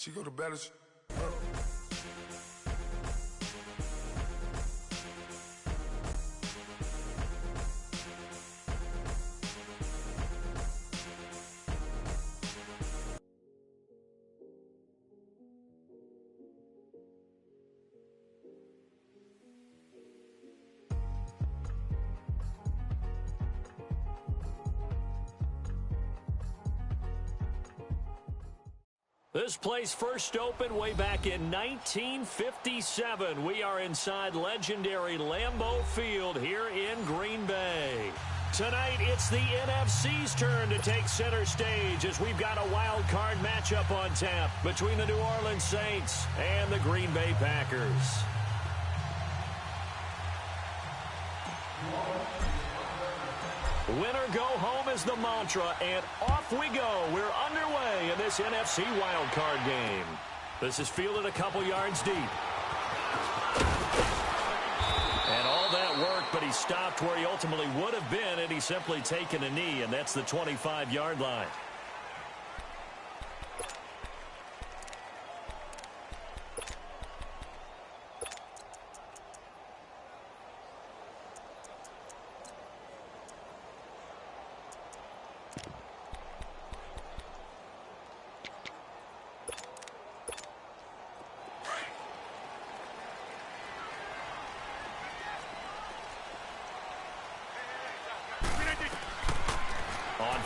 She go to bed. This place first opened way back in 1957. We are inside legendary Lambeau Field here in Green Bay. Tonight, it's the NFC's turn to take center stage as we've got a wild card matchup on tap between the New Orleans Saints and the Green Bay Packers. Winner go home is the mantra, and off we go. We're underway in this NFC wildcard game. This is fielded a couple yards deep. And all that worked, but he stopped where he ultimately would have been, and he's simply taken a knee, and that's the 25-yard line.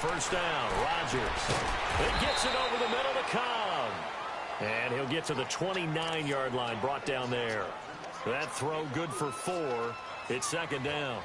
First down, Rodgers. It gets it over the middle to Cobb. And he'll get to the 29-yard line, brought down there. That throw good for 4. It's second down.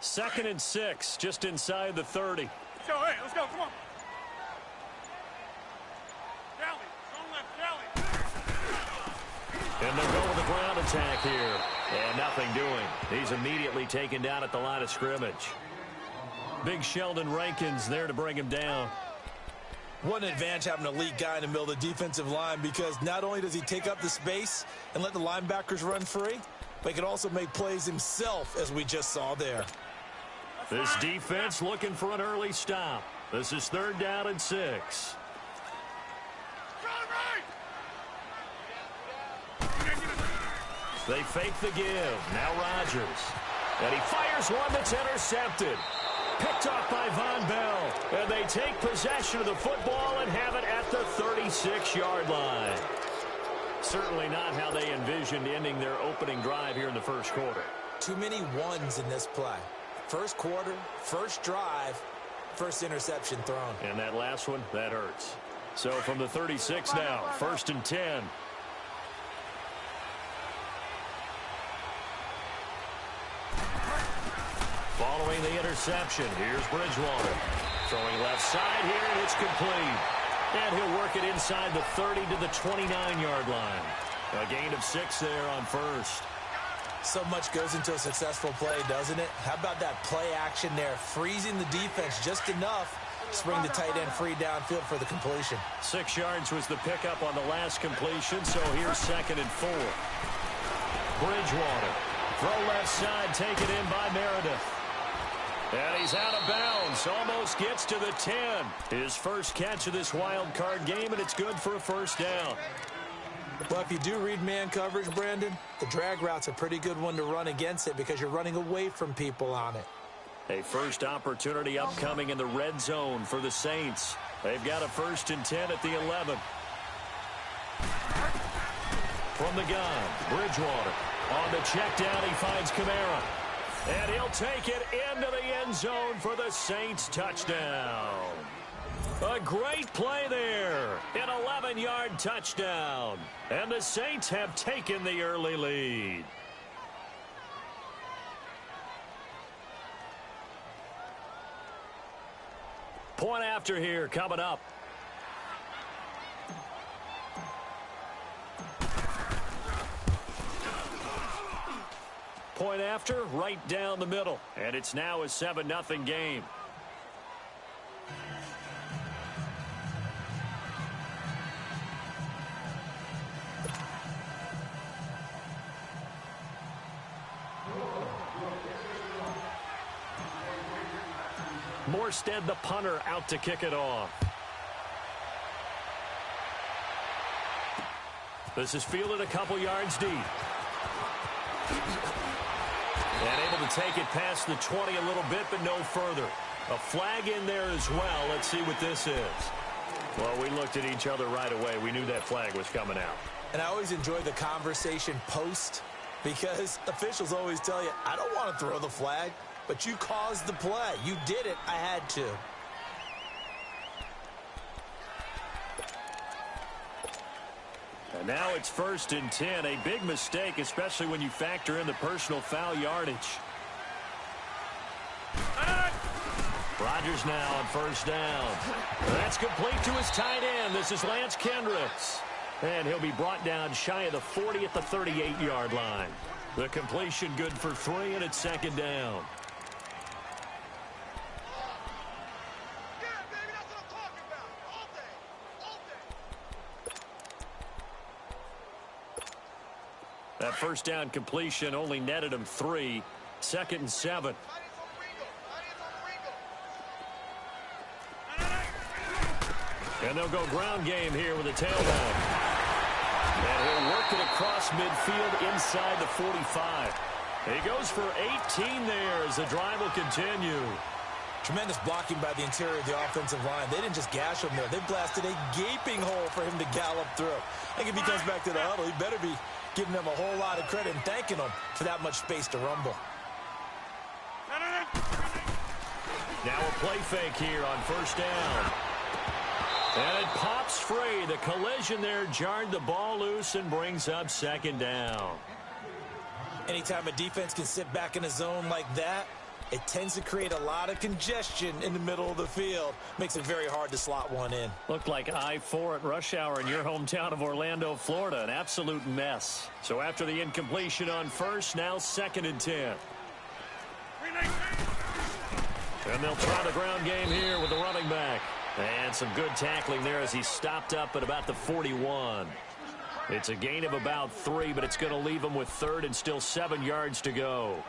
Second and 6, just inside the 30. Let's go, hey, let's go, come on. Rally, don't left, rally. And they'll go with the ground attack here. And nothing doing. He's immediately taken down at the line of scrimmage. Big Sheldon Rankins there to bring him down. What an advantage having an elite guy in the middle of the defensive line, because not only does he take up the space and let the linebackers run free, but he can also make plays himself, as we just saw there. This defense looking for an early stop. This is third down and 6. They fake the give. Now Rodgers. And he fires one that's intercepted. Picked off by Von Bell. And they take possession of the football and have it at the 36-yard line. Certainly not how they envisioned ending their opening drive here in the first quarter. Too many ones in this play. First quarter, first drive, first interception thrown. And that last one, that hurts. So from the 36 now, first and 10. Following the interception, here's Bridgewater. Throwing left side here, and it's complete. And he'll work it inside the 30 to the 29-yard line. A gain of 6 there on first. So much goes into a successful play, doesn't it? How about that play action there? Freezing the defense just enough to bring the tight end free downfield for the completion. 6 yards was the pickup on the last completion, so here's second and 4. Bridgewater. Throw left side, taken in by Meredith. And he's out of bounds. Almost gets to the 10. His first catch of this wild card game, and it's good for a first down. Well, if you do read man coverage, Brandon, the drag route's a pretty good one to run against it because you're running away from people on it. A first opportunity upcoming in the red zone for the Saints. They've got a 1st and 10 at the 11. From the gun, Bridgewater. On the check down, he finds Kamara. And he'll take it into the end zone for the Saints touchdown. A great play there. An 11-yard touchdown. And the Saints have taken the early lead. Point after here coming up. Point after, right down the middle. And it's now a 7-0 game. Morstead, the punter, out to kick it off. This is fielded a couple yards deep. And able to take it past the 20 a little bit, but no further. A flag in there as well. Let's see what this is. Well, we looked at each other right away. We knew that flag was coming out. And I always enjoy the conversation post because officials always tell you, I don't want to throw the flag, but you caused the play. You did it. I had to. And now it's 1st and 10. A big mistake, especially when you factor in the personal foul yardage. Rodgers now on 1st down. That's complete to his tight end. This is Lance Kendricks. And he'll be brought down shy of the 40 at the 38-yard line. The completion good for 3, and it's 2nd down. That 1st down completion only netted him 3. 2nd and 7. And they'll go ground game here with a tailback. And he'll work it across midfield inside the 45. He goes for 18 there as the drive will continue. Tremendous blocking by the interior of the offensive line. They didn't just gash him there. They blasted a gaping hole for him to gallop through. I think if he comes back to the huddle, he better be giving them a whole lot of credit and thanking them for that much space to rumble. Now a play fake here on 1st down. And it pops free. The collision there jarred the ball loose and brings up 2nd down. Anytime a defense can sit back in a zone like that, it tends to create a lot of congestion in the middle of the field. Makes it very hard to slot one in. Looked like I-4 at rush hour in your hometown of Orlando, Florida. An absolute mess. So after the incompletion on 1st, now 2nd and 10. And they'll try the ground game here with the running back. And some good tackling there as he stopped up at about the 41. It's a gain of about 3, but it's going to leave him with 3rd and still 7 yards to go.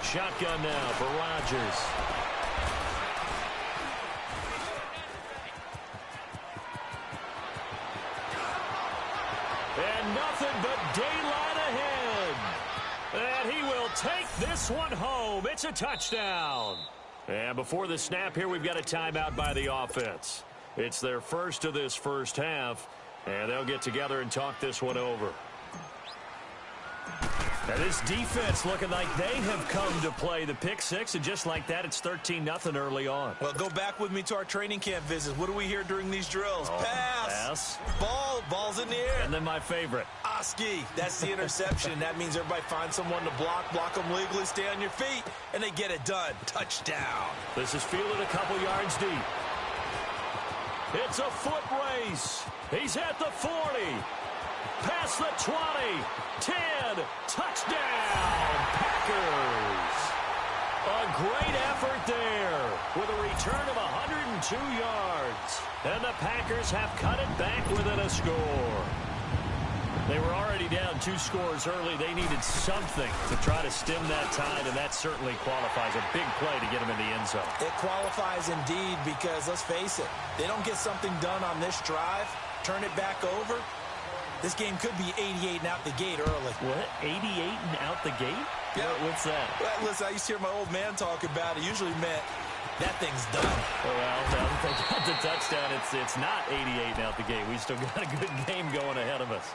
Shotgun now for Rodgers. And nothing but daylight ahead. And he will take this one home. It's a touchdown. And before the snap here, we've got a timeout by the offense. It's their first of this first half, and they'll get together and talk this one over. Now this defense looking like they have come to play. The pick 6, and just like that, it's 13-0 early on. Well, go back with me to our training camp visits. What do we hear during these drills? Pass. Ball's in the air. And then my favorite. Oski. That's the interception. That means everybody finds someone to block them legally, stay on your feet, and they get it done. Touchdown. This is fielded a couple yards deep. It's a foot race. He's at the 40. Past the 20, 10, touchdown, Packers. A great effort there with a return of 102 yards. And the Packers have cut it back within a score. They were already down 2 scores early. They needed something to try to stem that tide, and that certainly qualifies. A big play to get them in the end zone. It qualifies indeed because, let's face it, they don't get something done on this drive, turn it back over, this game could be 88 and out the gate early. What? 88 and out the gate? Yeah. What's that? Well, listen, I used to hear my old man talk about it. Usually meant that thing's done. Well, now that they got the touchdown, it's not 88 and out the gate. We still got a good game going ahead of us.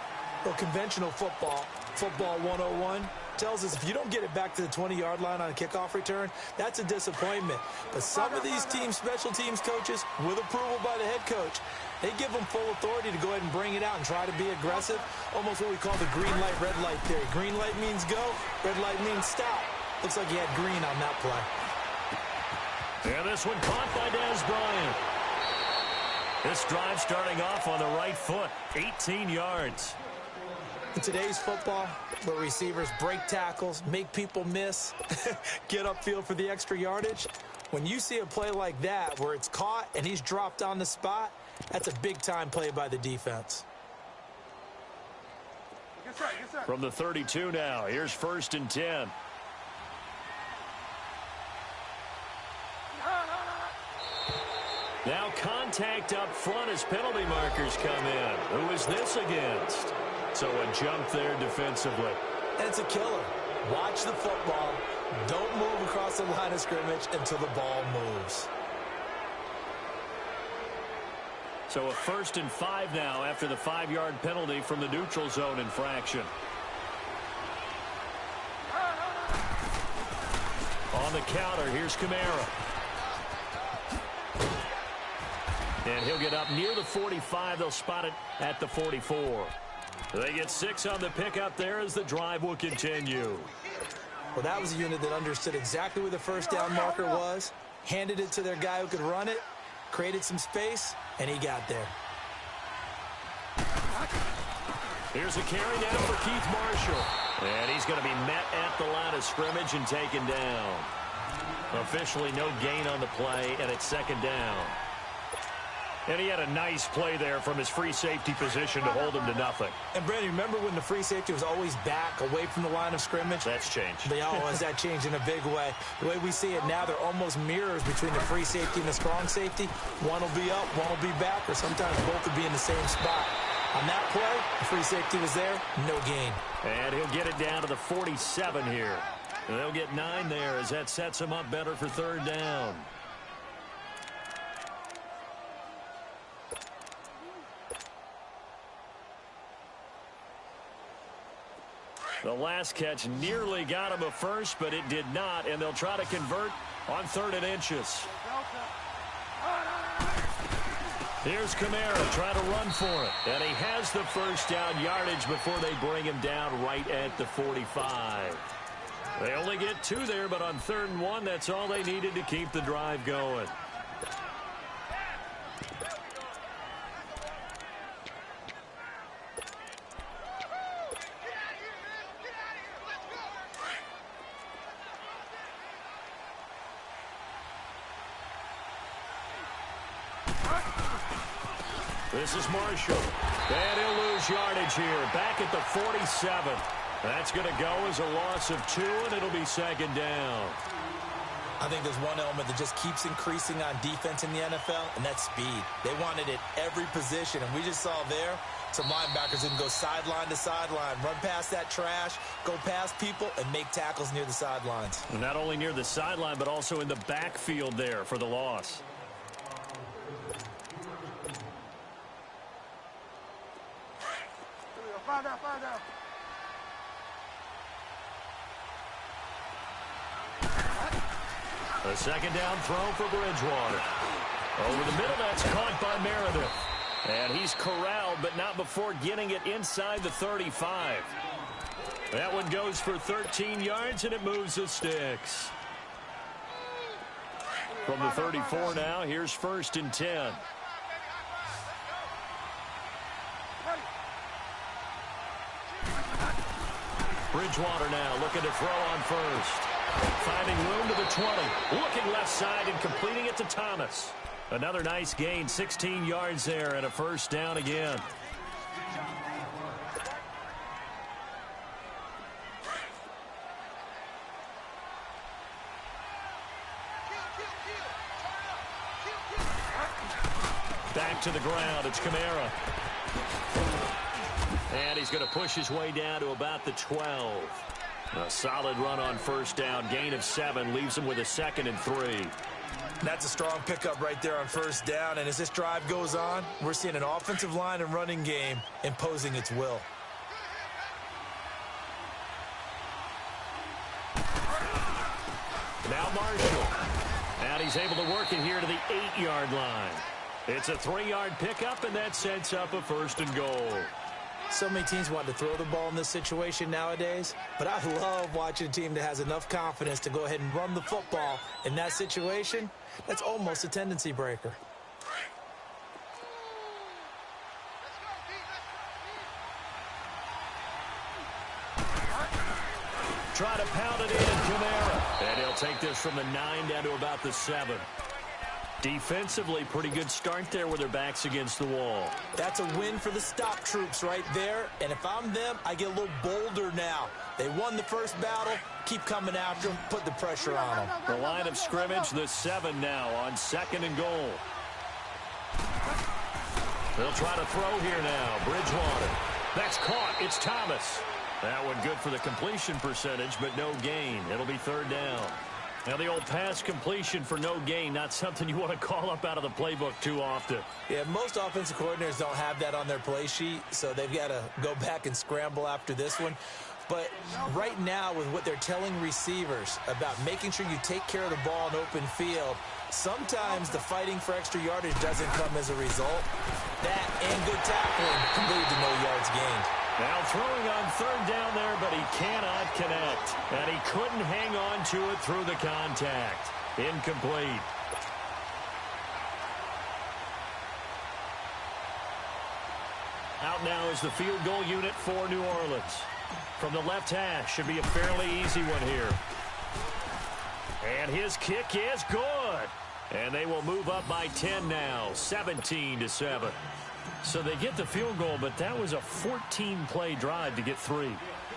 Well, conventional football 101, tells us if you don't get it back to the 20-yard line on a kickoff return, that's a disappointment. But some of these teams, special teams coaches, with approval by the head coach, they give them full authority to go ahead and bring it out and try to be aggressive, almost what we call the green light, red light theory. Green light means go, red light means stop. Looks like he had green on that play. And this one caught by Dez Bryant. This drive starting off on the right foot, 18 yards. In today's football, where receivers break tackles, make people miss, get upfield for the extra yardage, when you see a play like that where it's caught and he's dropped on the spot, that's a big-time play by the defense. Yes, sir. Yes, sir. From the 32 now, here's 1st and 10. Now contact up front as penalty markers come in. Who is this against? So a jump there defensively. And it's a killer. Watch the football. Don't move across the line of scrimmage until the ball moves. So a 1st and 5 now after the 5-yard penalty from the neutral zone infraction. On the counter, here's Kamara. And he'll get up near the 45. They'll spot it at the 44. They get 6 on the pickup there as the drive will continue. Well, that was a unit that understood exactly where the first down marker was, handed it to their guy who could run it, created some space, and he got there. Here's a carry down for Keith Marshall. And he's going to be met at the line of scrimmage and taken down. Officially no gain on the play, and it's 2nd down. And he had a nice play there from his free safety position to hold him to nothing. And, Brandon, remember when the free safety was always back, away from the line of scrimmage? That's changed. Has that changed in a big way? The way we see it now, they're almost mirrors between the free safety and the strong safety. One will be up, one will be back, or sometimes both will be in the same spot. On that play, the free safety was there, no gain. And he'll get it down to the 47 here. And they'll get 9 there as that sets him up better for 3rd down. The last catch nearly got him a first, but it did not, and they'll try to convert on 3rd and inches. Here's Kamara trying to run for it, and he has the first down yardage before they bring him down right at the 45. They only get 2 there, but on 3rd and 1, that's all they needed to keep the drive going. This is Marshall. And he'll lose yardage here. Back at the 47. That's going to go as a loss of 2, and it'll be 2nd down. I think there's one element that just keeps increasing on defense in the NFL, and that's speed. They want it at every position, and we just saw there some linebackers who can go sideline to sideline, run past that trash, go past people, and make tackles near the sidelines. And not only near the sideline, but also in the backfield there for the loss. Find out. A 2nd down throw for Bridgewater. Over the middle, that's caught by Meredith. And he's corralled, but not before getting it inside the 35. That one goes for 13 yards, and it moves the sticks. From the 34 now, here's 1st and 10. Bridgewater now looking to throw on first. Finding room to the 20. Looking left side and completing it to Thomas. Another nice gain, 16 yards there and a first down again. Back to the ground. It's Kamara. And he's going to push his way down to about the 12. A solid run on first down. Gain of 7 leaves him with a 2nd and 3. That's a strong pickup right there on first down. And as this drive goes on, we're seeing an offensive line and running game imposing its will. Now Marshall. And he's able to work it here to the 8-yard line. It's a 3-yard pickup, and that sets up a 1st and goal. So many teams want to throw the ball in this situation nowadays, but I love watching a team that has enough confidence to go ahead and run the football in that situation. That's almost a tendency breaker. Try to pound it in, Kamara. And he'll take this from the 9 down to about the 7. Defensively, pretty good start there with their backs against the wall. That's a win for the stop troops right there. And if I'm them, I get a little bolder now. They won the first battle. Keep coming after them. Put the pressure on them. The line of scrimmage, the 7 now on 2nd and goal. They'll try to throw here now. Bridgewater. That's caught. It's Thomas. That one good for the completion percentage, but no gain. It'll be 3rd down. Now, the old pass completion for no gain, not something you want to call up out of the playbook too often. Yeah, most offensive coordinators don't have that on their play sheet, so they've got to go back and scramble after this one. But right now, with what they're telling receivers about making sure you take care of the ball in open field, sometimes the fighting for extra yardage doesn't come as a result. That and good tackling can lead to no yards gained. Now throwing on 3rd down there, but he cannot connect. And he couldn't hang on to it through the contact. Incomplete. Out now is the field goal unit for New Orleans. From the left hash, should be a fairly easy one here. And his kick is good. And they will move up by 10 now, 17-7. So they get the field goal, but that was a 14-play drive to get 3.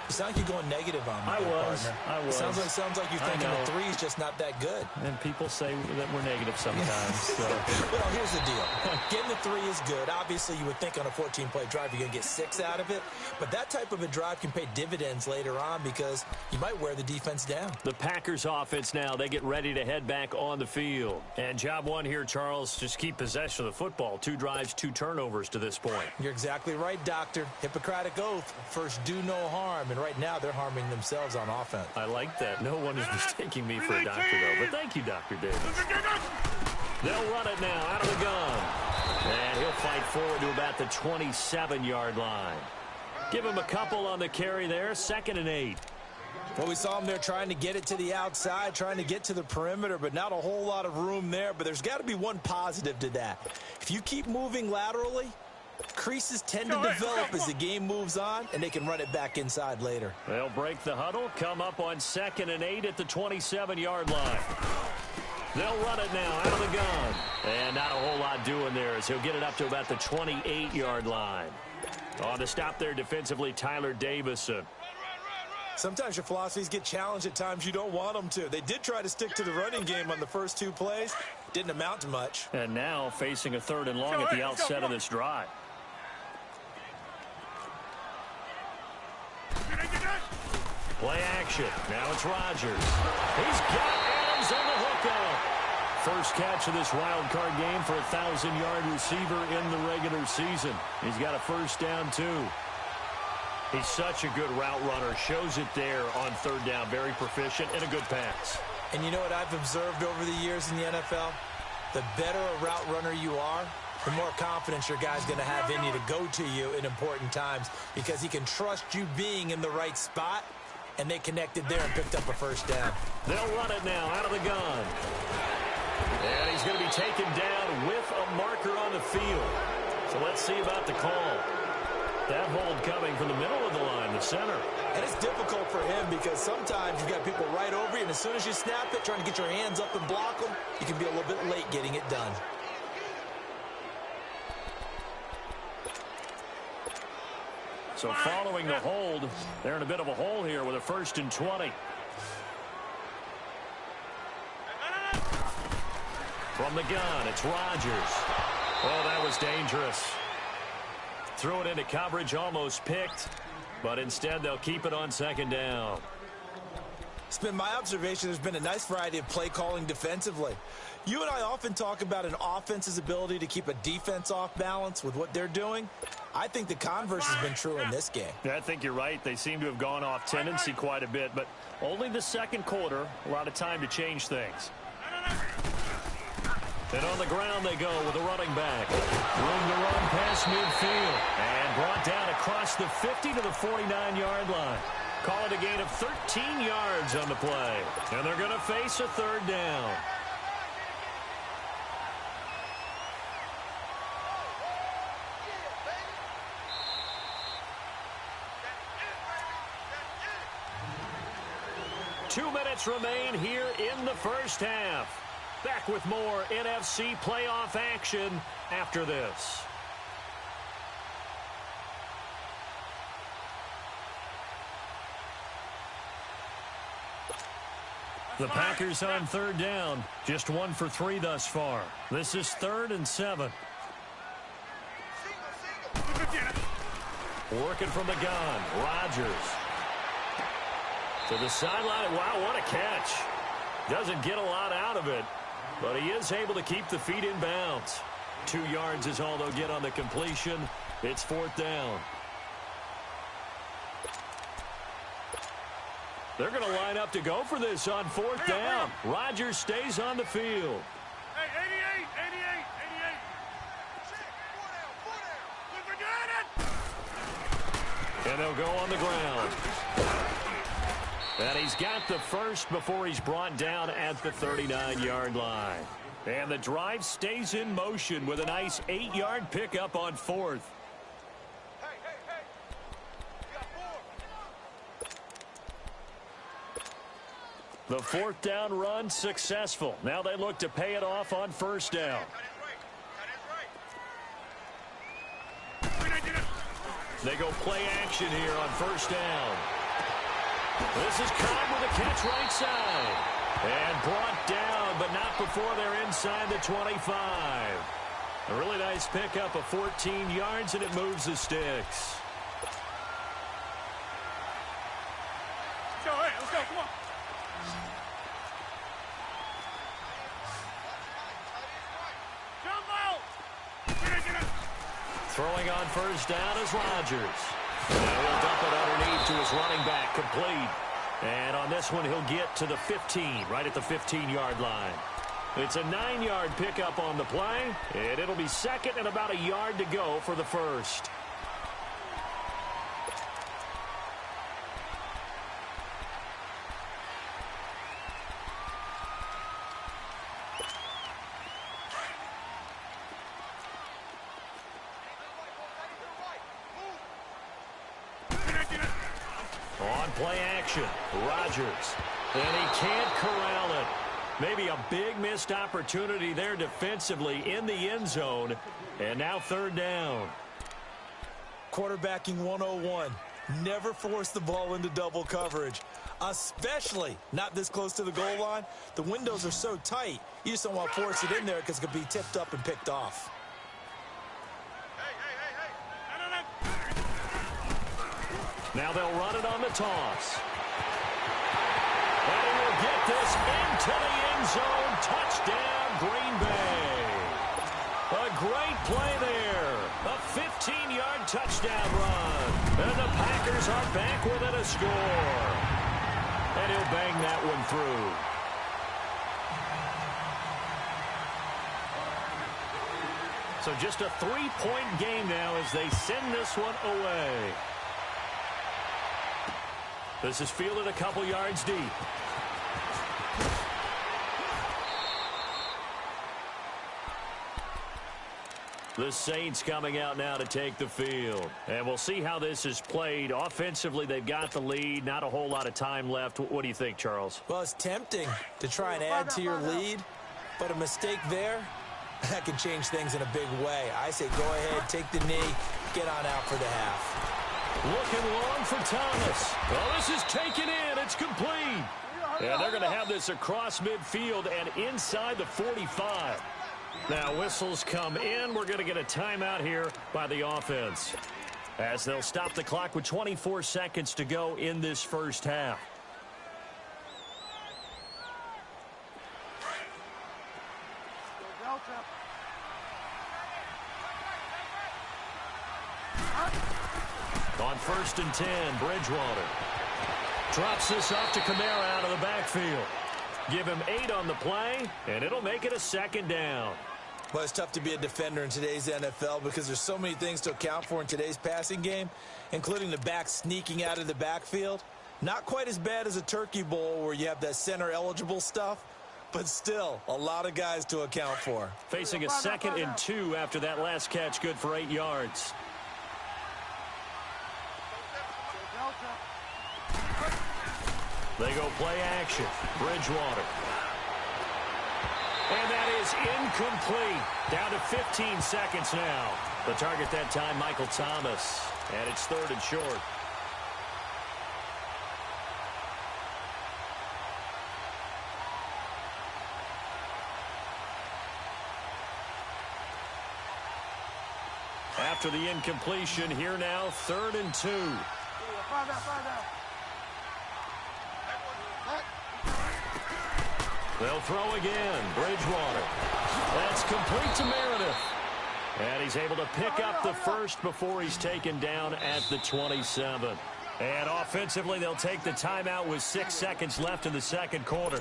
It sounds like you're going negative on me. I was. Sounds like you're thinking the 3 is just not that good. And people say that we're negative sometimes. So. Well, here's the deal. Getting the 3 is good. Obviously, you would think on a 14-play drive you're going to get 6 out of it. But that type of a drive can pay dividends later on because you might wear the defense down. The Packers offense now, they get ready to head back on the field. And job 1 here, Charles, just keep possession of the football. 2 drives, 2 turnovers to this point. You're exactly right, Doctor. Hippocratic oath. First, do no harm. And right now, they're harming themselves on offense. I like that. No one is mistaking me for a doctor, though. But thank you, Dr. Davis. They'll run it now out of the gun. And he'll fight forward to about the 27-yard line. Give him a couple on the carry there. 2nd and 8. Well, we saw him there trying to get it to the outside, trying to get to the perimeter, but not a whole lot of room there. But there's got to be one positive to that. If you keep moving laterally, creases tend to develop as the game moves on, and they can run it back inside later. They'll break the huddle, come up on 2nd and 8 at the 27-yard line. They'll run it now out of the gun. And not a whole lot doing there as he'll get it up to about the 28-yard line. On the stop there defensively, Tyler Davison. Sometimes your philosophies get challenged at times you don't want them to. They did try to stick to the running game on the first 2 plays. Didn't amount to much. And now facing a 3rd and long at the outset of this drive. Play action. Now it's Rodgers. He's got Adams on the hookup. First catch of this wild card game for a 1,000-yard receiver in the regular season. He's got a first down, too. He's such a good route runner. Shows it there on 3rd down. Very proficient and a good pass. And you know what I've observed over the years in the NFL? The better a route runner you are, the more confidence your guy's going to have in you to go to you in important times because he can trust you being in the right spot, and they connected there and picked up a first down. They'll run it now out of the gun. And he's going to be taken down with a marker on the field. So let's see about the call. That hold coming from the middle of the line, the center. And it's difficult for him because sometimes you've got people right over you, and as soon as you snap it, trying to get your hands up and block them, you can be a little bit late getting it done. So following the hold, they're in a bit of a hole here with a 1st and 20. From the gun, it's Rodgers. Oh, that was dangerous. Threw it into coverage, almost picked, but instead they'll keep it on 2nd down. It's been my observation there's been a nice variety of play calling defensively. You and I often talk about an offense's ability to keep a defense off balance with what they're doing. I think the converse has been true in this game. Yeah, I think you're right. They seem to have gone off tendency quite a bit, but only the 2nd quarter, a lot of time to change things. And on the ground they go with a running back. Room to run past midfield. And brought down across the 50 to the 49-yard line. Call it a gain of 13 yards on the play. And they're going to face a 3rd down. Two minutes remain here in the first half. Back with more NFC playoff action after this. The Packers on 3rd down. Just 1 for 3 thus far. This is 3rd and 7. Working from the gun. Rodgers. To the sideline. Wow, what a catch. Doesn't get a lot out of it, but he is able to keep the feet in bounds. 2 yards is all they'll get on the completion. It's 4th down. They're going to line up to go for this on 4th down. Rodgers stays on the field. Hey, 88. And they'll go on the ground. And he's got the first before he's brought down at the 39-yard line. And the drive stays in motion with a nice 8-yard pickup on 4th. The 4th down run successful. Now they look to pay it off on 1st down. They go play action here on 1st down. This is Cobb with a catch right side. And brought down, but not before they're inside the 25. A really nice pickup of 14 yards, and it moves the sticks. Let's go, come on. Throwing on 1st down is Rodgers. Now he'll dump it underneath to his running back, complete. And on this one, he'll get to the 15, right at the 15-yard line. It's a 9-yard pickup on the play, and it'll be 2nd and about a yard to go for the 1st. On play action, Rodgers. And he can't corral it. Maybe a big missed opportunity there defensively in the end zone. And now 3rd down. Quarterbacking 101. Never force the ball into double coverage, especially not this close to the goal line. The windows are so tight, you just don't want to force it in there because it could be tipped up and picked off. Now they'll run it on the toss. And he will get this into the end zone. Touchdown, Green Bay. A great play there. A 15-yard touchdown run. And the Packers are back within a score. And he'll bang that one through. So just a 3-point game now as they send this one away. This is fielded a couple yards deep. The Saints coming out now to take the field. And we'll see how this is played. Offensively, they've got the lead. Not a whole lot of time left. What do you think, Charles? Well, it's tempting to try and add to your lead, but a mistake there, that can change things in a big way. I say go ahead, take the knee, get on out for the half. Looking long for Thomas. Well, this is taken in. It's complete. And they're going to have this across midfield and inside the 45. Now, whistles come in. We're going to get a timeout here by the offense, as they'll stop the clock with 24 seconds to go in this first half. On 1st and 10, Bridgewater drops this off to Kamara out of the backfield. Give him 8 on the play, and it'll make it a 2nd down. Well, it's tough to be a defender in today's NFL because there's so many things to account for in today's passing game, including the back sneaking out of the backfield. Not quite as bad as a turkey bowl where you have that center-eligible stuff, but still a lot of guys to account for. Facing a 2nd and 2 after that last catch, good for 8 yards. They go play action. Bridgewater. And that is incomplete. Down to 15 seconds now. The target that time, Michael Thomas. And it's 3rd and short. After the incompletion, here now, 3rd and 2. They'll throw again. Bridgewater. That's complete to Meredith. And he's able to pick up the first before he's taken down at the 27. And offensively, they'll take the timeout with 6 seconds left in the second quarter.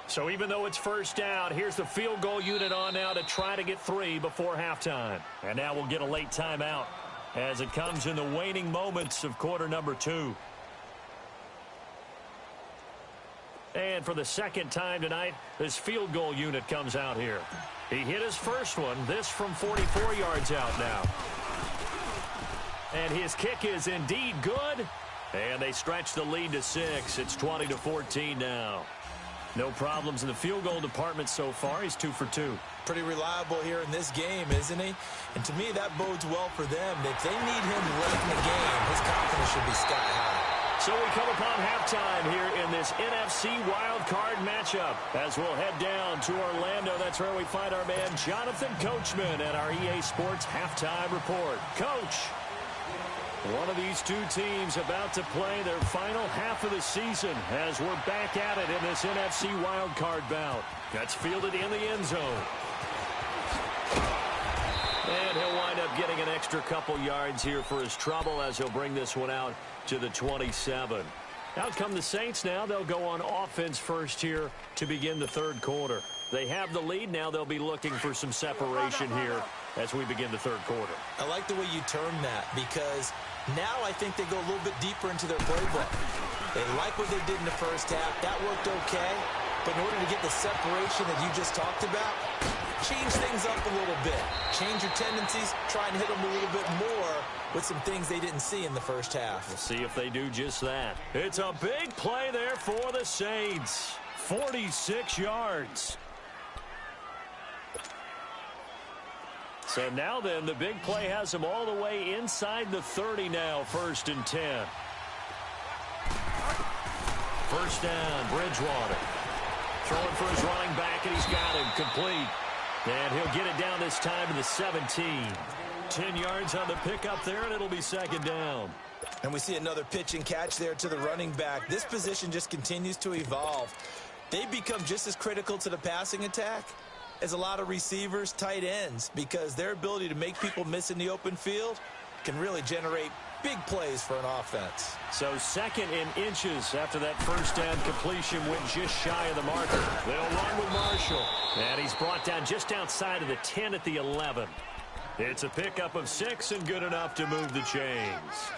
So even though it's 1st down, here's the field goal unit on now to try to get 3 before halftime. And now we'll get a late timeout as it comes in the waning moments of quarter number 2. And for the 2nd time tonight, this field goal unit comes out here. He hit his first one, this from 44 yards out now. And his kick is indeed good. And they stretch the lead to 6. It's 20-14 now. No problems in the field goal department so far. He's 2 for 2. Pretty reliable here in this game, isn't he? And to me, that bodes well for them. If they need him late in the game, his confidence should be sky high. So we come upon halftime here in this NFC wildcard matchup. As we'll head down to Orlando, that's where we find our man Jonathan Coachman at our EA Sports Halftime Report. Coach, one of these two teams about to play their final half of the season as we're back at it in this NFC wildcard bout. That's fielded in the end zone. And he'll wind up getting an extra couple yards here for his trouble as he'll bring this one out to the 27. Out come the Saints now. They'll go on offense first here to begin the 3rd quarter. They have the lead. Now they'll be looking for some separation here as we begin the 3rd quarter. I like the way you term that because now I think they go a little bit deeper into their playbook. They like what they did in the first half. That worked okay. But in order to get the separation that you just talked about, change things up a little bit. Change your tendencies. Try and hit them a little bit more with some things they didn't see in the first half. We'll see if they do just that. It's a big play there for the Saints. 46 yards. So now then, the big play has them all the way inside the 30 now, 1st and 10. 1st down, Bridgewater. Throwing for his running back, and he's got him complete. And he'll get it down this time to the 17. 10 yards on the pickup there, and it'll be 2nd down. And we see another pitch and catch there to the running back. This position just continues to evolve. They become just as critical to the passing attack as a lot of receivers, tight ends, because their ability to make people miss in the open field can really generate big plays for an offense. So 2nd and inches after that 1st down completion went just shy of the marker. They'll run with Marshall. And he's brought down just outside of the 10 at the 11. It's a pickup of 6 and good enough to move the chains.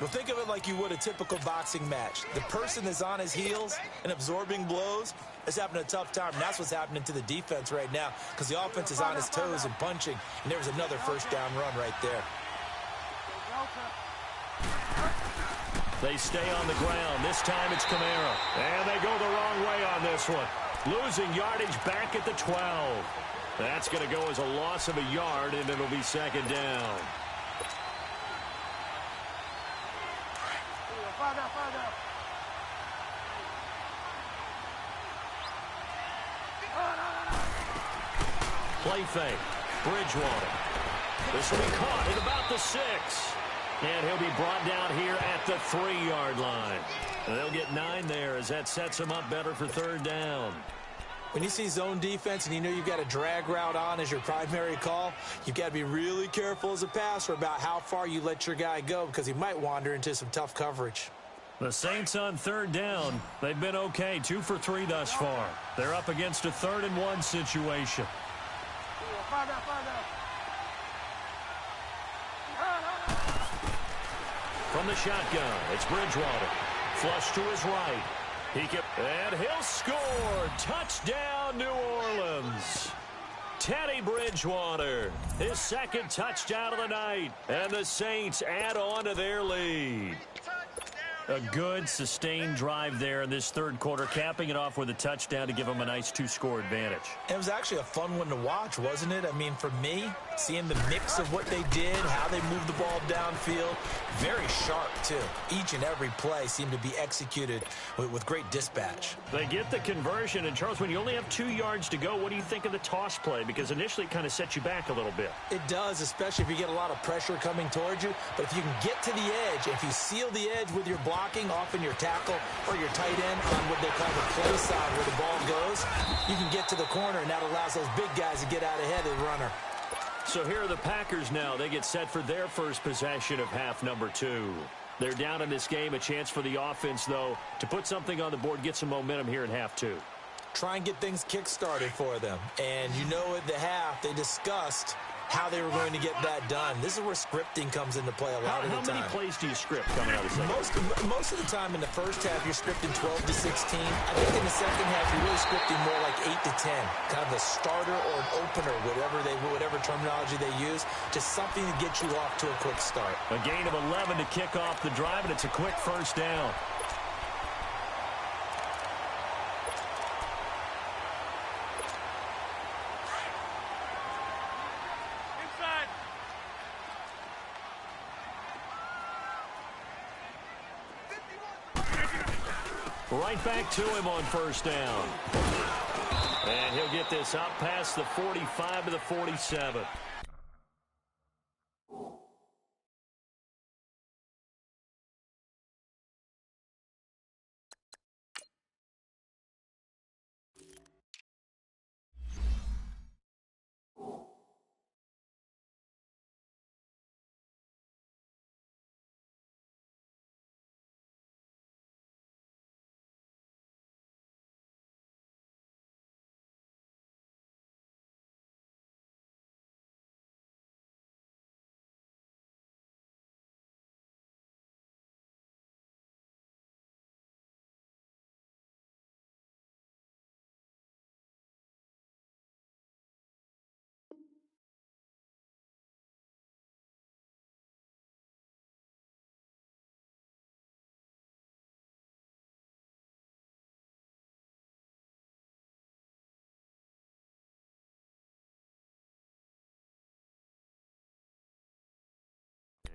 Well, think of it like you would a typical boxing match. The person that's on his heels and absorbing blows is having a tough time. And that's what's happening to the defense right now because the offense is on his toes and punching. And there was another first down run right there. They stay on the ground. This time it's Camara. And they go the wrong way on this one. Losing yardage back at the 12. That's going to go as a loss of a yard, and it'll be second down. Play fake. Bridgewater. This will be caught at about the 6. And he'll be brought down here at the 3-yard line. And they'll get 9 there as that sets him up better for third down. When you see zone defense and you know you've got a drag route on as your primary call, you've got to be really careful as a passer about how far you let your guy go because he might wander into some tough coverage. The Saints on third down. They've been okay, 2 for 3 thus far. They're up against a 3rd and 1 situation. From the shotgun, it's Bridgewater. Flush to his right. And he'll score. Touchdown, New Orleans. Teddy Bridgewater, his 2nd touchdown of the night. And the Saints add on to their lead. A good, sustained drive there in this 3rd quarter, capping it off with a touchdown to give them a nice 2-score advantage. It was actually a fun one to watch, wasn't it? I mean, for me, seeing the mix of what they did, how they moved the ball downfield, very sharp, too. Each and every play seemed to be executed with great dispatch. They get the conversion, and Charles, when you only have 2 yards to go, what do you think of the toss play? Because initially it kind of sets you back a little bit. It does, especially if you get a lot of pressure coming towards you. But if you can get to the edge, if you seal the edge with your blocking, often your tackle or your tight end on what they call the play side where the ball goes, you can get to the corner, and that allows those big guys to get out ahead of the runner. So here are the Packers now. They get set for their first possession of half number 2. They're down in this game. A chance for the offense, though, to put something on the board, get some momentum here in half 2. Try and get things kick-started for them. And you know at the half, they discussed how they were going to get that done. This is where scripting comes into play a lot of the time. How many plays do you script coming out of the second? Most of the time in the first half, you're scripting 12 to 16. I think in the second half, you're really scripting more like 8 to 10. Kind of a starter or an opener, whatever terminology they use. Just something to get you off to a quick start. A gain of 11 to kick off the drive, and it's a quick first down. Right back to him on first down. And he'll get this out past the 45 to the 47.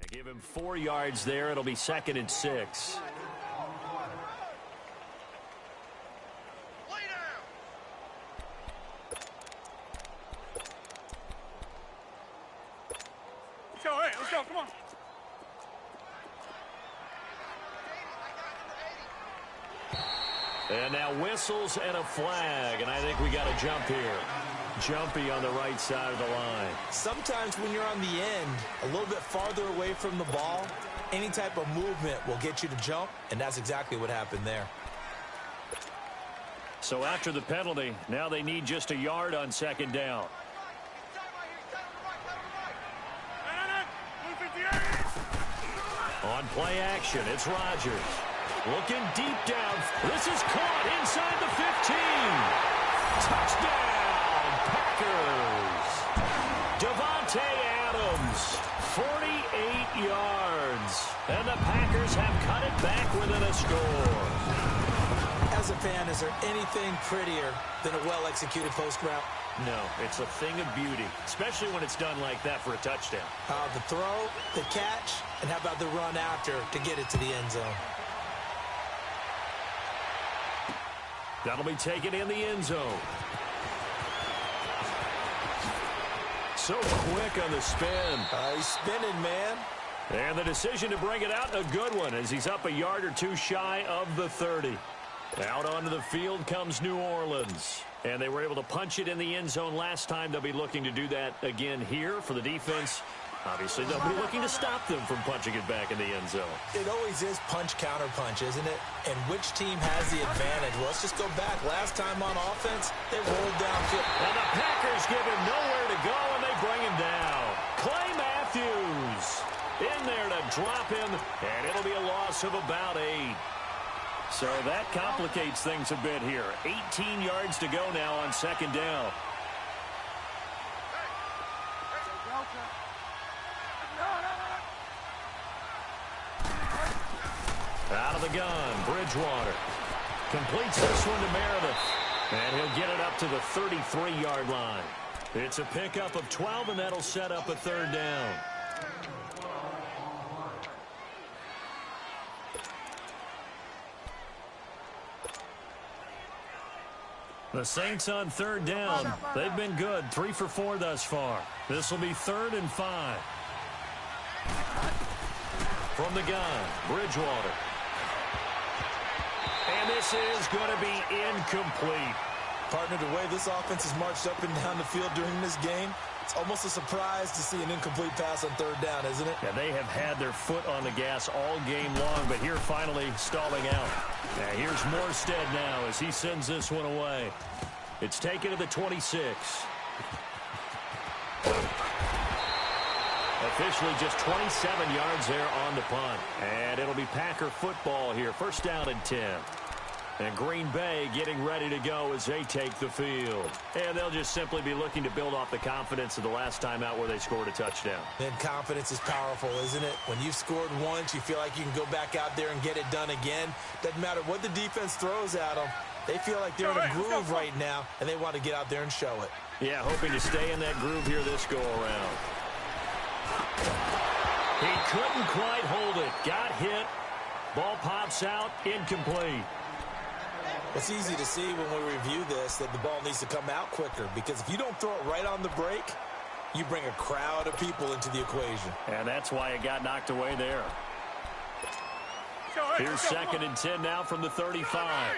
Give him 4 yards there. It'll be 2nd and 6. Let's go, come on. And now whistles and a flag, and I think we got a jump here. Jumpy on the right side of the line. Sometimes when you're on the end, a little bit farther away from the ball, any type of movement will get you to jump, and that's exactly what happened there. So after the penalty, now they need just a yard on 2nd down. On play action, it's Rodgers. Looking deep down. This is caught inside the 15. Touchdown, Packers. Devontae Adams, 48 yards. And the Packers have cut it back within a score. As a fan, is there anything prettier than a well-executed post route? No, it's a thing of beauty, especially when it's done like that for a touchdown. The throw, the catch, and how about the run after to get it to the end zone? That'll be taken in the end zone. So quick on the spin. He's spinning, man. And the decision to bring it out, a good one, as he's up a yard or two shy of the 30. Out onto the field comes New Orleans. And they were able to punch it in the end zone last time. They'll be looking to do that again here for the defense. Obviously, they'll be looking to stop them from punching it back in the end zone. It always is punch-counter-punch, isn't it? And which team has the advantage? Well, let's just go back. Last time on offense, they rolled downfield. And the Packers give him nowhere to go, and they bring him down. Clay Matthews in there to drop him, and it'll be a loss of about 8. So that complicates things a bit here. 18 yards to go now on second down. Out of the gun, Bridgewater. Completes this one to Meredith. And he'll get it up to the 33-yard line. It's a pickup of 12, and that'll set up a third down. The Saints on third down. They've been good. 3 for 4 thus far. This will be 3rd and 5. From the gun, Bridgewater. And this is going to be incomplete. Partner, the way this offense has marched up and down the field during this game, it's almost a surprise to see an incomplete pass on third down, isn't it? Yeah, they have had their foot on the gas all game long, but here finally stalling out. Now here's Morstead now as he sends this one away. It's taken to the 26. Officially just 27 yards there on the punt. And it'll be Packer football here. First down and 10. And Green Bay getting ready to go as they take the field. And they'll just simply be looking to build off the confidence of the last time out where they scored a touchdown. Then confidence is powerful, isn't it? When you've scored once, you feel like you can go back out there and get it done again. Doesn't matter what the defense throws at them. They feel like they're in a groove right now, and they want to get out there and show it. Yeah, hoping to stay in that groove here this go-around. He couldn't quite hold it. Got hit. Ball pops out. Incomplete. It's easy to see when we review this that the ball needs to come out quicker, because if you don't throw it right on the break, you bring a crowd of people into the equation. And that's why it got knocked away there. Here's 2nd and 10 now from the 35.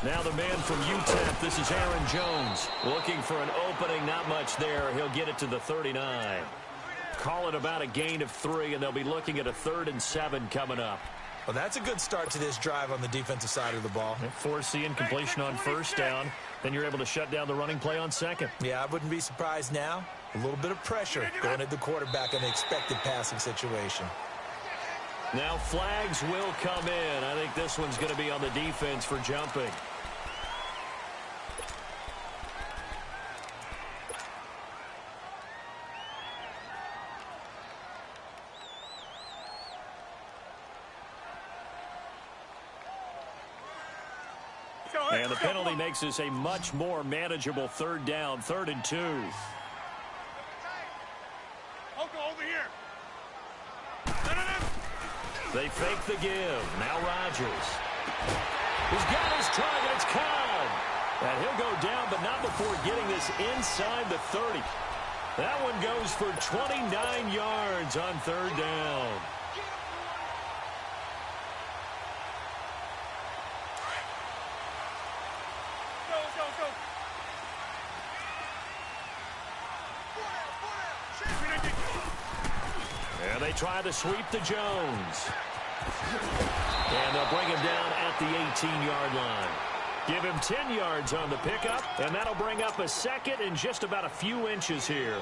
Now the man from UTEP, this is Aaron Jones. Looking for an opening, not much there. He'll get it to the 39. Call it about a gain of 3, and they'll be looking at a 3rd and 7 coming up. Well, that's a good start to this drive on the defensive side of the ball. Force the incompletion on first down. Then you're able to shut down the running play on second. Yeah, I wouldn't be surprised now. A little bit of pressure going at the quarterback in the expected passing situation. Now flags will come in. I think this one's going to be on the defense for jumping. And the penalty makes this a much more manageable 3rd down, 3rd and 2. I'll go over here. They fake the give. Now Rodgers. He's got his target. It's Cobb. And he'll go down, but not before getting this inside the 30. That one goes for 29 yards on 3rd down. And they try to sweep to Jones. And they'll bring him down at the 18-yard line. Give him 10 yards on the pickup, and that'll bring up a second and just about a few inches here.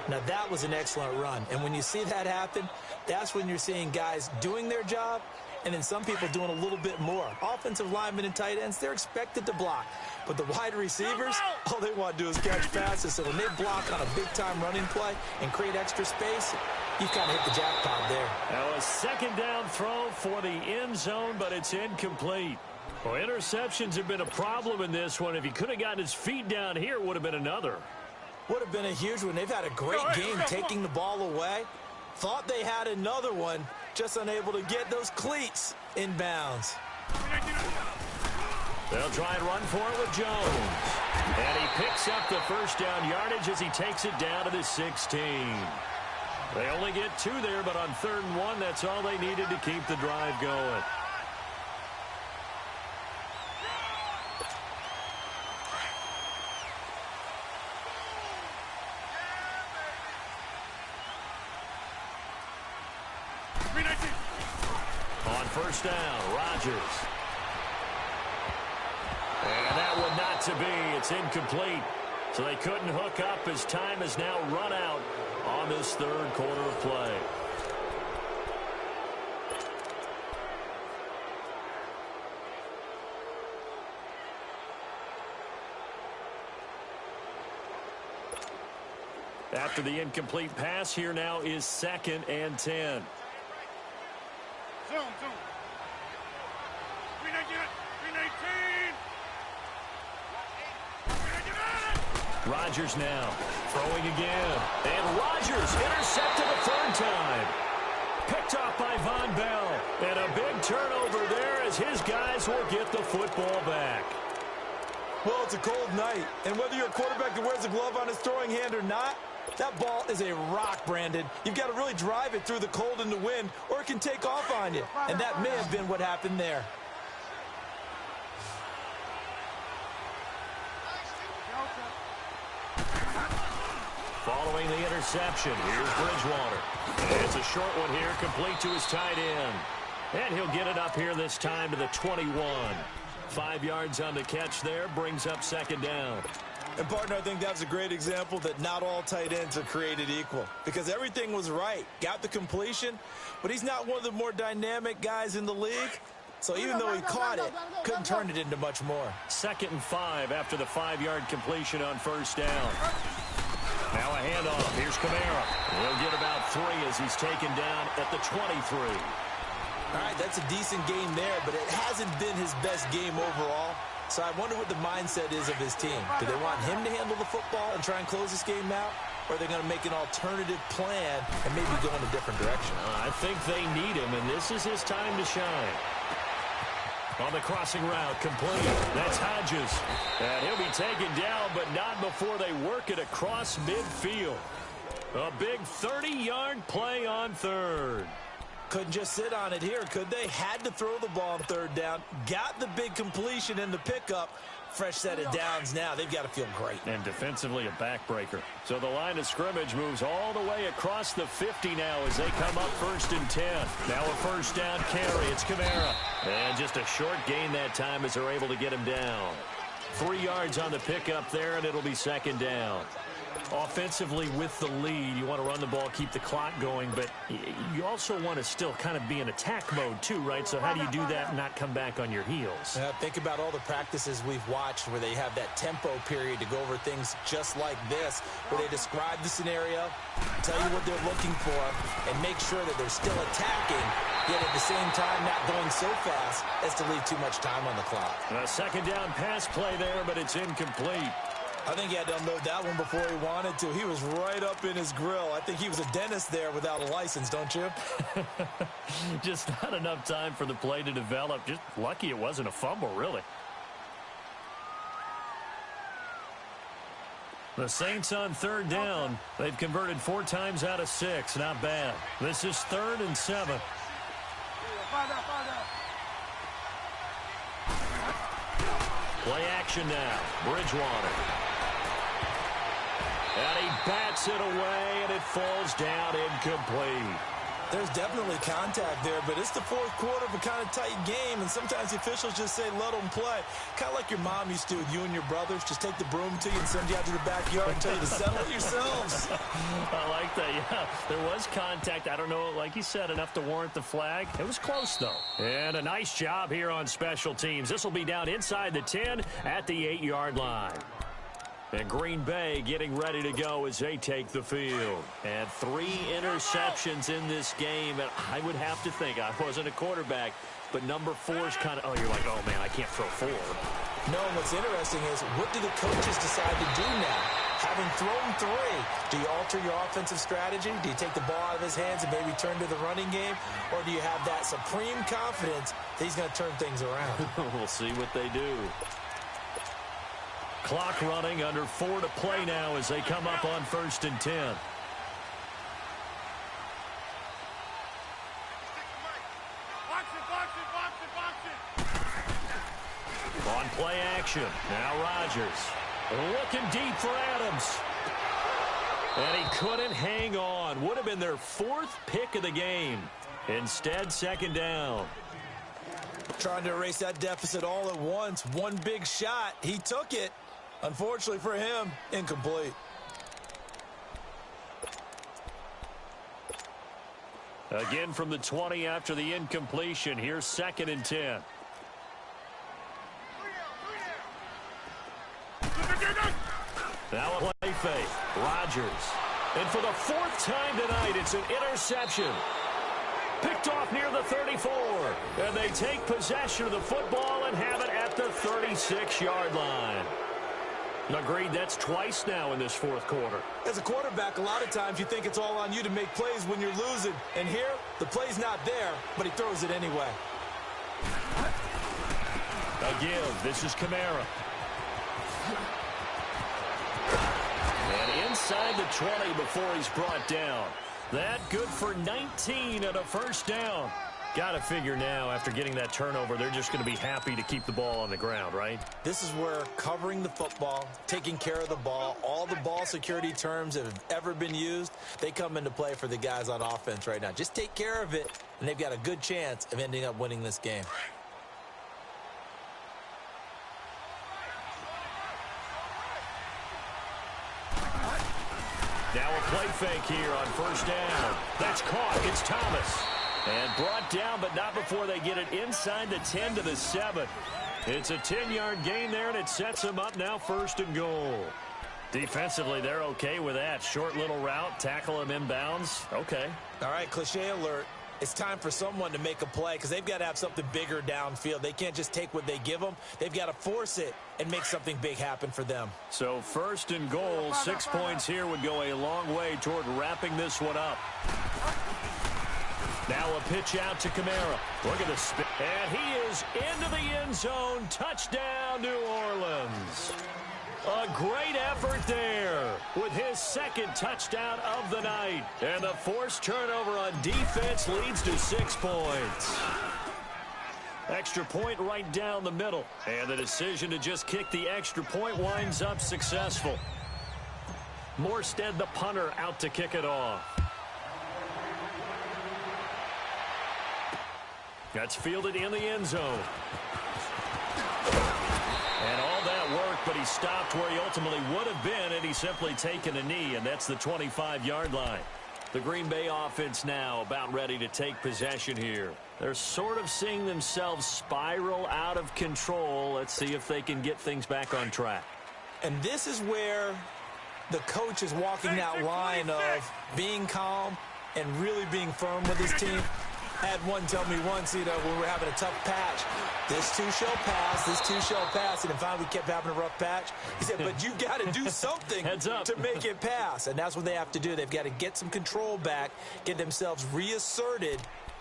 Now, that was an excellent run. And when you see that happen, that's when you're seeing guys doing their job and then some people doing a little bit more. Offensive linemen and tight ends, they're expected to block. But the wide receivers, all they want to do is catch passes. So when they block on a big-time running play and create extra space, you kind of hit the jackpot there. Now a second down throw for the end zone, but it's incomplete. Well, interceptions have been a problem in this one. If he could have gotten his feet down here, it would have been another. Would have been a huge one. They've had a great game taking the ball away. Thought they had another one, just unable to get those cleats in bounds. They'll try and run for it with Jones. And he picks up the first down yardage as he takes it down to the 16. They only get 2 there, but on 3rd and 1, that's all they needed to keep the drive going. On first down, Rodgers. And that one not to be. It's incomplete. So they couldn't hook up as time has now run out on this 3rd quarter of play. After the incomplete pass, here now is 2nd and 10. Zoom. 319. Rodgers now throwing again. And Rodgers intercepted a 3rd time. Picked off by Von Bell. And a big turnover there as his guys will get the football back. Well, it's a cold night, and whether you're a quarterback that wears a glove on his throwing hand or not, that ball is a rock, Brandon. You've got to really drive it through the cold and the wind, or it can take off on you. And that may have been what happened there. Following the interception, here's Bridgewater. And it's a short one here, complete to his tight end. And he'll get it up here this time to the 21. 5 yards on the catch there, brings up 2nd down. And, partner, I think that's a great example that not all tight ends are created equal. Because everything was right. Got the completion, but he's not one of the more dynamic guys in the league. So even though he caught it, couldn't turn it into much more. 2nd and 5 after the 5-yard completion on first down. Now a handoff. Here's Kamara. He'll get about 3 as he's taken down at the 23. All right, that's a decent game there, but it hasn't been his best game overall. So I wonder what the mindset is of his team. Do they want him to handle the football and try and close this game out? Or are they going to make an alternative plan and maybe go in a different direction? I think they need him, and this is his time to shine. On the crossing route, complete. That's Hodges. And he'll be taken down, but not before they work it across midfield. A big 30-yard play on 3rd. Couldn't just sit on it here, could they? Had to throw the ball on 3rd down. Got the big completion in the pickup. Fresh set of downs now. They've got to feel great. And defensively a backbreaker. So the line of scrimmage moves all the way across the 50 now as they come up 1st and 10. Now a first down carry. It's Kamara. And just a short gain that time as they're able to get him down. 3 yards on the pickup there, and it'll be 2nd down. Offensively with the lead, you want to run the ball, keep the clock going, but you also want to still kind of be in attack mode too, right? So how do you do that and not come back on your heels? Think about all the practices we've watched where they have that tempo period to go over things just like this, where they describe the scenario, tell you what they're looking for, and make sure that they're still attacking, yet at the same time not going so fast as to leave too much time on the clock. A 2nd down pass play there, but it's incomplete. I think he had to unload that one before he wanted to. He was right up in his grill. I think he was a dentist there without a license, don't you? Just not enough time for the play to develop. Just lucky it wasn't a fumble, really. The Saints on 3rd down. They've converted 4 times out of 6. Not bad. This is 3rd and 7. Play action now. Bridgewater. And he bats it away, and it falls down incomplete. There's definitely contact there, but it's the fourth quarter of a kind of tight game, and sometimes the officials just say, let them play. Kind of like your mom used to with you and your brothers. Just take the broom to you and send you out to the backyard and tell you to settle it yourselves. I like that, yeah. There was contact. I don't know, like you said, enough to warrant the flag. It was close, though. And a nice job here on special teams. This will be down inside the 10 at the 8-yard line. And Green Bay getting ready to go as they take the field. And 3 interceptions in this game. And I would have to think, I wasn't a quarterback, but number 4 is kind of, oh, you're like, oh, man, I can't throw 4. No, what's interesting is, what do the coaches decide to do now? Having thrown 3, do you alter your offensive strategy? Do you take the ball out of his hands and maybe turn to the running game? Or do you have that supreme confidence that he's going to turn things around? We'll see what they do. Clock running, under 4 to play now as they come up on 1st and 10. On play action, now Rodgers. Looking deep for Adams. And he couldn't hang on. Would have been their 4th pick of the game. Instead, 2nd down. Trying to erase that deficit all at once. One big shot. He took it. Unfortunately for him, incomplete. Again from the 20 after the incompletion. Here's 2nd and 10. Now a play fake. Rodgers. And for the 4th time tonight, it's an interception. Picked off near the 34. And they take possession of the football and have it at the 36-yard line. Agreed, that's twice now in this 4th quarter. As a quarterback, a lot of times you think it's all on you to make plays when you're losing. And here, the play's not there, but he throws it anyway. A give. This is Kamara. And inside the 20 before he's brought down. That good for 19 and a 1st down. Got to figure now, after getting that turnover, they're just going to be happy to keep the ball on the ground, right? This is where covering the football, taking care of the ball, all the ball security terms that have ever been used, they come into play for the guys on offense right now. Just take care of it, and they've got a good chance of ending up winning this game. Now a play fake here on 1st down. That's caught. It's Thomas. And brought down, but not before they get it inside the 10 to the 7. It's a 10-yard gain there, and it sets them up now 1st and goal. Defensively, they're okay with that. Short little route, tackle him inbounds. Okay. All right, cliche alert. It's time for someone to make a play because they've got to have something bigger downfield. They can't just take what they give them. They've got to force it and make something big happen for them. So 1st and goal, 6 points here would go a long way toward wrapping this one up. Now a pitch out to Kamara. Look at the spin. And he is into the end zone. Touchdown, New Orleans. A great effort there with his 2nd touchdown of the night. And the forced turnover on defense leads to 6 points. Extra point right down the middle. And the decision to just kick the extra point winds up successful. Morstead, the punter, out to kick it off. That's fielded in the end zone. And all that work, but he stopped where he ultimately would have been had he simply taken a knee, and that's the 25-yard line. The Green Bay offense now about ready to take possession here. They're sort of seeing themselves spiral out of control. Let's see if they can get things back on track. And this is where the coach is walking that line of being calm and really being firm with his team. I had one tell me once, when we were having a tough patch, this too shall pass, this too shall pass, and then finally we kept having a rough patch. He said, but you got to do something to make it pass, and that's what they have to do. They've got to get some control back, get themselves reasserted,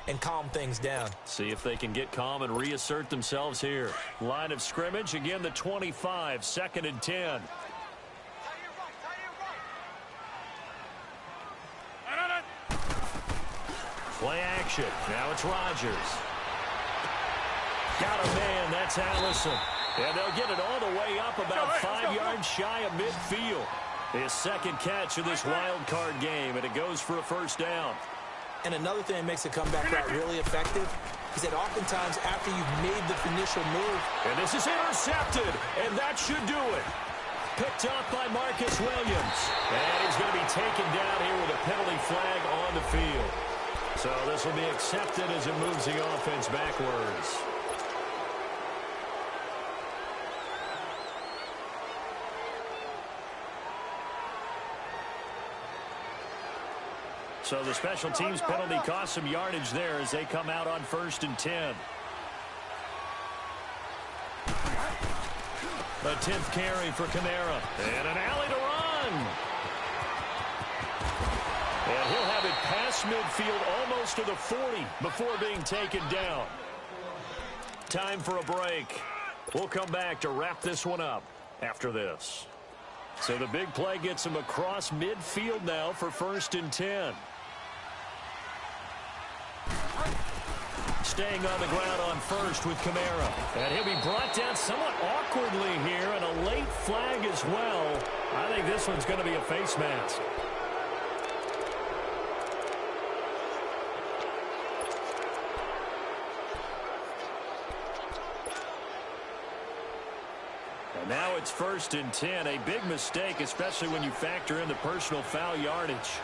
and calm things down. See if they can get calm and reassert themselves here. Line of scrimmage, again the 25, 2nd and 10. Play action. Now it's Rodgers. Got a man. That's Allison. And they'll get it all the way up about 5 yards shy of midfield. His 2nd catch of this wild card game, and it goes for a 1st down. And another thing that makes a comeback route really effective is that oftentimes after you've made the initial move. And this is intercepted, and that should do it. Picked off by Marcus Williams. And he's going to be taken down here with a penalty flag on the field. So this will be accepted as it moves the offense backwards. So the special teams penalty cost some yardage there as they come out on 1st and 10. The 10th carry for Kamara. And an alley to run. And he'll have it past midfield almost to the 40 before being taken down. Time for a break. We'll come back to wrap this one up after this. So the big play gets him across midfield now for 1st and 10. Staying on the ground on 1st with Kamara. And he'll be brought down somewhat awkwardly here, and a late flag as well. I think this one's going to be a face mask. And now it's 1st and 10. A big mistake, especially when you factor in the personal foul yardage.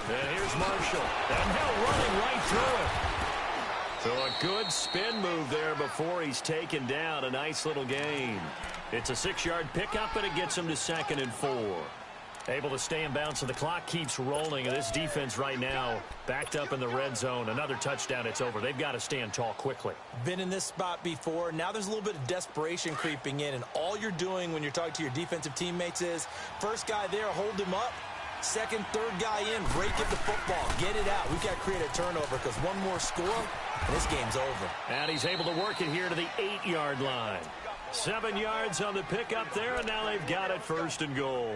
And here's Marshall. And now running right through it. So a good spin move there before he's taken down. A nice little gain. It's a 6-yard pickup, and it gets him to 2nd and 4. Able to stay in bounds, so the clock keeps rolling. And this defense right now backed up in the red zone. Another touchdown, it's over. They've got to stand tall quickly. Been in this spot before. Now there's a little bit of desperation creeping in. And all you're doing when you're talking to your defensive teammates is, first guy there, hold him up. Second, third guy in, break at the football. Get it out. We've got to create a turnover because one more score, and this game's over. And he's able to work it here to the 8-yard line. 7 yards on the pickup there, and now they've got it 1st and goal.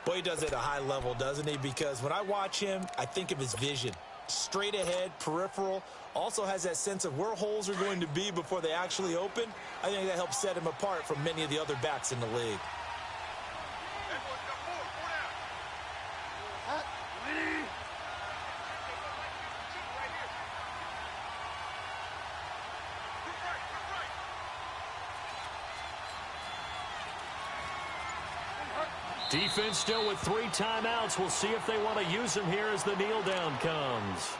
Boy, he does it at a high level, doesn't he? Because when I watch him, I think of his vision. Straight ahead, peripheral. Also has that sense of where holes are going to be before they actually open. I think that helps set him apart from many of the other backs in the league. Defense still with 3 timeouts. We'll see if they want to use them here as the kneel down comes.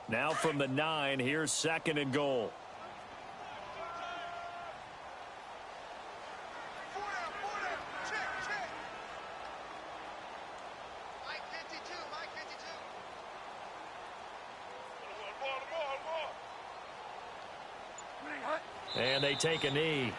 Now from the 9, here's 2nd and goal. And they take a knee.